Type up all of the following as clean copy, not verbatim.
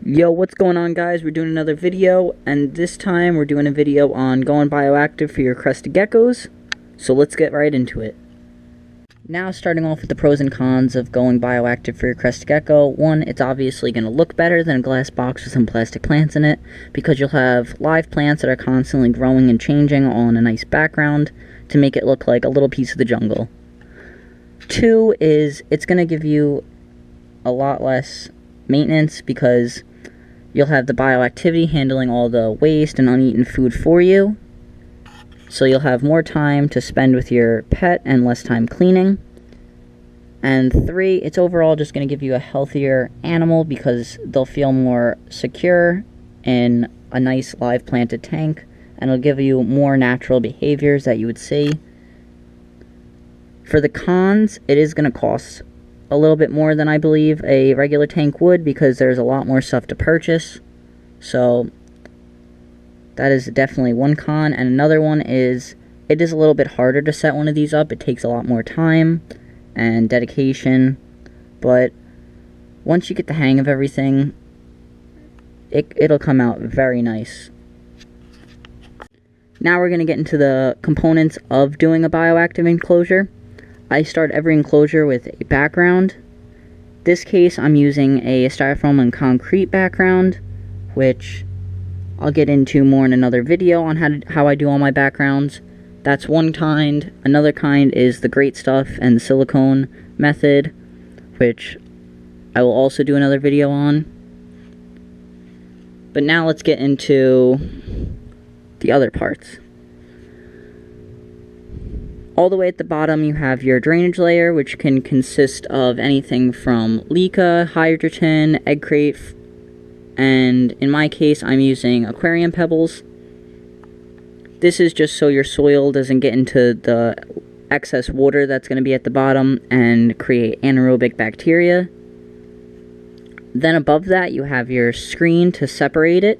Yo, what's going on, guys? We're doing another video, and this time we're doing a video on going bioactive for your crested geckos. So let's get right into it. Now, starting off with the pros and cons of going bioactive for your crested gecko. One, it's obviously going to look better than a glass box with some plastic plants in it, because you'll have live plants that are constantly growing and changing on a nice background to make it look like a little piece of the jungle. Two is it's going to give you a lot less maintenance, because you'll have the bioactivity handling all the waste and uneaten food for you. So you'll have more time to spend with your pet and less time cleaning. And three, it's overall just going to give you a healthier animal, because they'll feel more secure in a nice live planted tank, and it'll give you more natural behaviors that you would see. For the cons, it is going to cost a little bit more than I believe a regular tank would, because there's a lot more stuff to purchase. So that is definitely one con. And another one is it is a little bit harder to set one of these up. It takes a lot more time and dedication, but once you get the hang of everything, it'll come out very nice. Now we're going to get into the components of doing a bioactive enclosure. I start every enclosure with a background. This case, I'm using a styrofoam and concrete background, which I'll get into more in another video on how I do all my backgrounds. That's one kind. Another kind is the great stuff and the silicone method, which I will also do another video on. But now let's get into the other parts. All the way at the bottom, you have your drainage layer, which can consist of anything from leca, hydrogen, egg crate, and in my case, I'm using aquarium pebbles. This is just so your soil doesn't get into the excess water that's going to be at the bottom and create anaerobic bacteria. Then above that, you have your screen to separate it.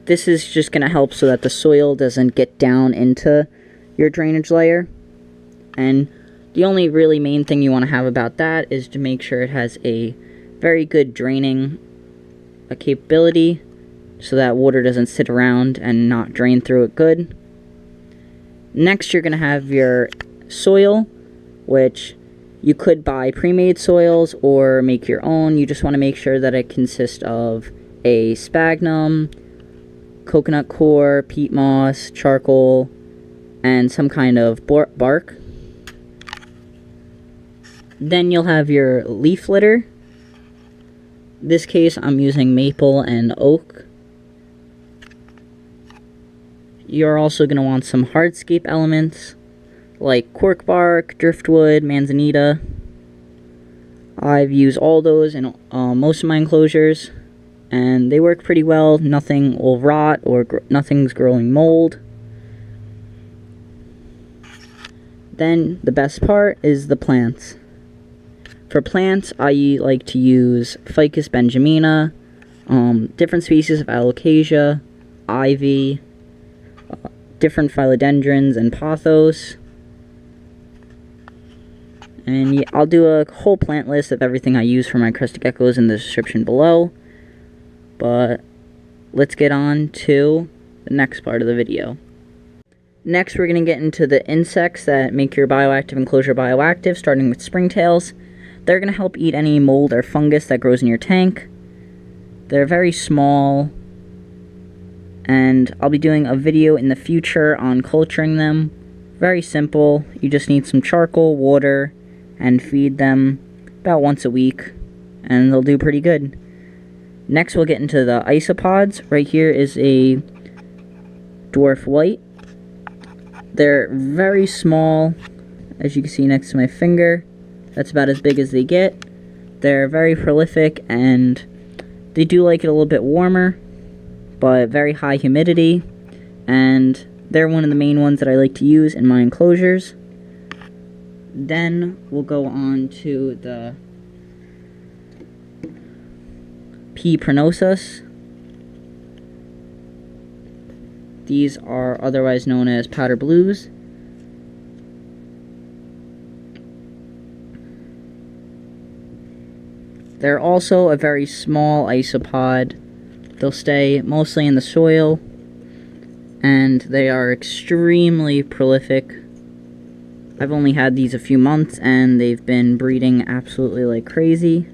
This is just going to help so that the soil doesn't get down into your drainage layer. And the only really main thing you want to have about that is to make sure it has a very good draining capability, so that water doesn't sit around and not drain through it good. Next, you're going to have your soil, which you could buy pre-made soils or make your own. You just want to make sure that it consists of a sphagnum, coconut coir, peat moss, charcoal, and some kind of bark. Then you'll have your leaf litter. In this case, I'm using maple and oak. You're also going to want some hardscape elements like cork bark, driftwood, manzanita. I've used all those in most of my enclosures, and they work pretty well. Nothing will rot or nothing's growing mold. Then the best part is the plants. For plants, I like to use Ficus Benjamina, different species of Alocasia, ivy, different Philodendrons, and Pothos. And I'll do a whole plant list of everything I use for my crested geckos in the description below. But let's get on to the next part of the video. Next, we're going to get into the insects that make your bioactive enclosure bioactive, starting with springtails. They're going to help eat any mold or fungus that grows in your tank. They're very small, and I'll be doing a video in the future on culturing them. Very simple. You just need some charcoal, water, and feed them about once a week, and they'll do pretty good. Next, we'll get into the isopods. Right here is a dwarf white. They're very small, as you can see next to my finger. That's about as big as they get. They're very prolific, and they do like it a little bit warmer, but very high humidity, and they're one of the main ones that I like to use in my enclosures. Then we'll go on to the P. prenosus. These are otherwise known as powder blues. They're also a very small isopod. They'll stay mostly in the soil, and they are extremely prolific. I've only had these a few months, and they've been breeding absolutely like crazy.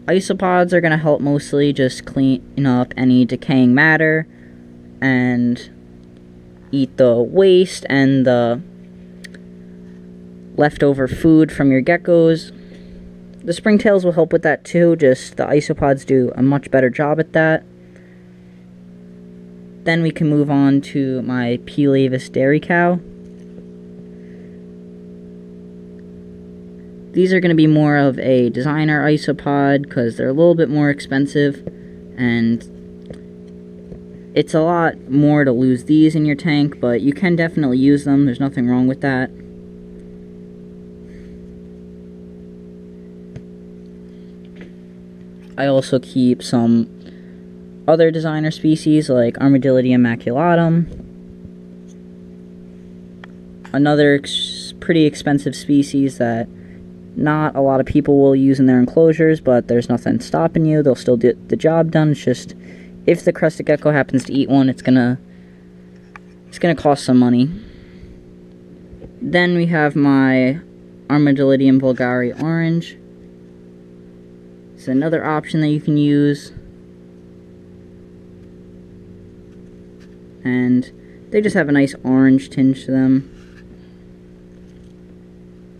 Isopods are going to help mostly just clean up any decaying matter and eat the waste and the leftover food from your geckos. The springtails will help with that too, just the isopods do a much better job at that. Then we can move on to my P. laevis dairy cow. These are going to be more of a designer isopod because they're a little bit more expensive, and it's a lot more to lose these in your tank, but you can definitely use them. There's nothing wrong with that. I also keep some other designer species like Armadillidium maculatum. Another pretty expensive species that not a lot of people will use in their enclosures, but there's nothing stopping you. They'll still get the job done. It's just if the crested gecko happens to eat one, it's gonna cost some money. Then we have my Armadillidium vulgare orange. It's another option that you can use. And they just have a nice orange tinge to them.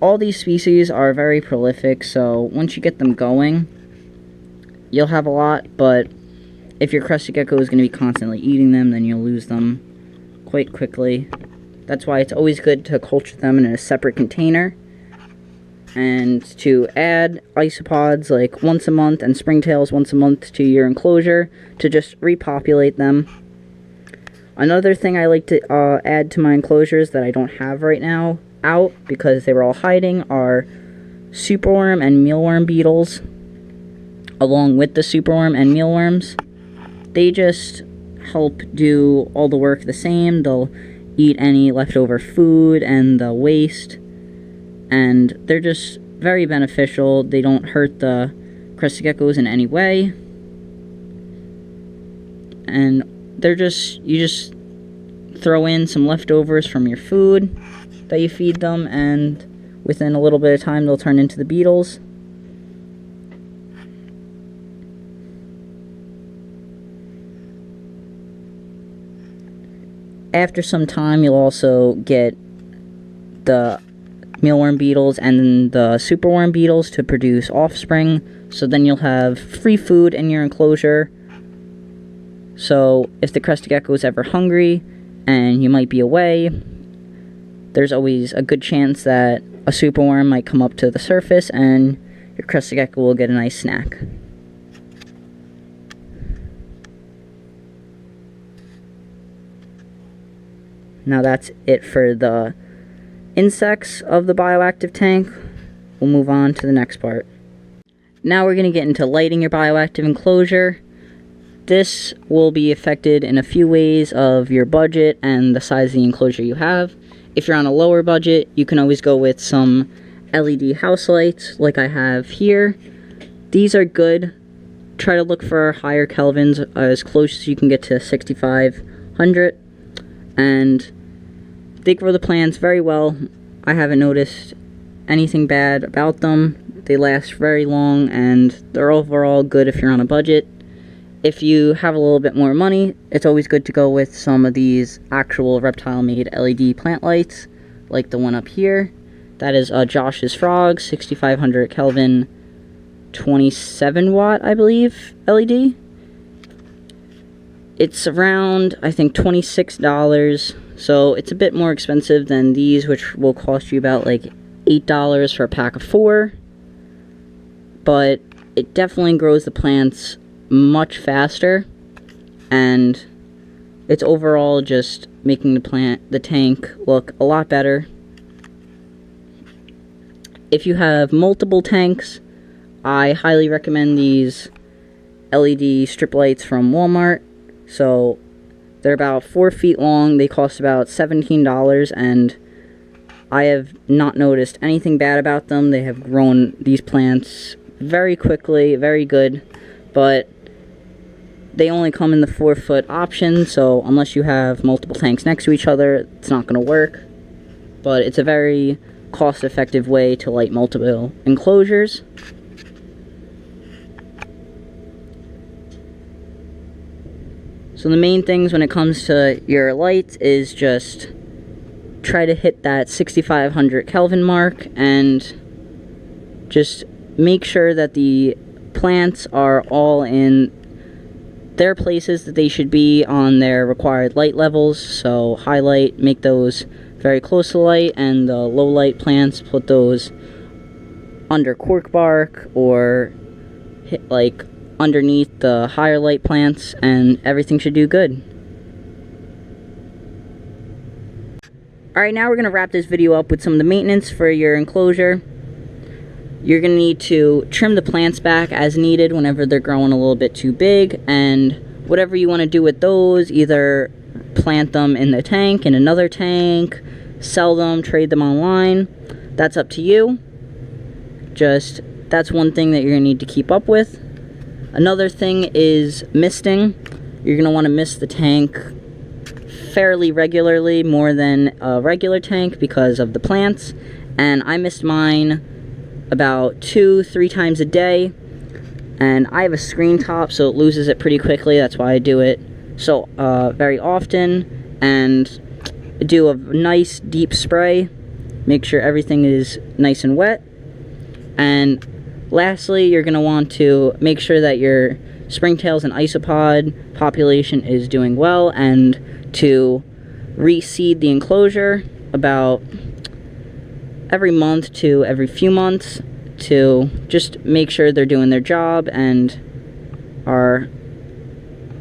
All these species are very prolific, so once you get them going, you'll have a lot, but if your crested gecko is going to be constantly eating them, then you'll lose them quite quickly. That's why it's always good to culture them in a separate container, and to add isopods like once a month and springtails once a month to your enclosure to just repopulate them. Another thing I like to add to my enclosures that I don't have right now out because they were all hiding are superworm and mealworm beetles. Along with the superworm and mealworms, they just help do all the work the same. They'll eat any leftover food and the waste, and they're just very beneficial. They don't hurt the crested geckos in any way, and they're just, you just throw in some leftovers from your food that you feed them, and within a little bit of time they'll turn into the beetles. After some time you'll also get the mealworm beetles and the superworm beetles to produce offspring, so then you'll have free food in your enclosure. So if the crested gecko is ever hungry and you might be away, there's always a good chance that a superworm might come up to the surface and your crested gecko will get a nice snack. Now that's it for the insects of the bioactive tank. We'll move on to the next part. Now we're going to get into lighting your bioactive enclosure. This will be affected in a few ways of your budget and the size of the enclosure you have. If you're on a lower budget, you can always go with some LED house lights like I have here. These are good. Try to look for higher kelvins, as close as you can get to 6500, and they grow the plants very well. I haven't noticed anything bad about them. They last very long, and they're overall good if you're on a budget. If you have a little bit more money, it's always good to go with some of these actual reptile-made LED plant lights, like the one up here. That is Josh's Frog, 6500 Kelvin, 27 watt, I believe, LED. It's around, I think, $26, so it's a bit more expensive than these, which will cost you about like $8 for a pack of 4. But it definitely grows the plants much faster, and it's overall just making the tank look a lot better. If you have multiple tanks, I highly recommend these LED strip lights from Walmart. So they're about 4 feet long, they cost about $17, and I have not noticed anything bad about them. They have grown these plants very quickly, very good, but they only come in the 4-foot option, so unless you have multiple tanks next to each other, it's not going to work. But it's a very cost-effective way to light multiple enclosures. So the main things when it comes to your lights is just try to hit that 6500 Kelvin mark, and just make sure that the plants are all in their places that they should be on their required light levels. So highlight, make those very close to light, and the low light plants, put those under cork bark or hit, like, underneath the higher light plants, and everything should do good. Alright, now we're going to wrap this video up with some of the maintenance for your enclosure. You're going to need to trim the plants back as needed whenever they're growing a little bit too big, and whatever you want to do with those, either plant them in the tank, in another tank, sell them, trade them online, that's up to you. Just, that's one thing that you're going to need to keep up with. Another thing is misting. You're going to want to mist the tank fairly regularly, more than a regular tank, because of the plants. And I mist mine about 2-3 times a day. And I have a screen top, so it loses it pretty quickly. That's why I do it so very often. And do a nice deep spray. Make sure everything is nice and wet. And lastly, you're going to want to make sure that your springtails and isopod population is doing well, and to reseed the enclosure about every month to every few months, to just make sure they're doing their job and are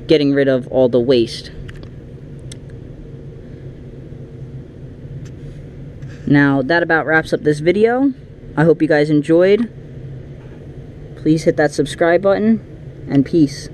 getting rid of all the waste. Now, that about wraps up this video. I hope you guys enjoyed. Please hit that subscribe button, and peace.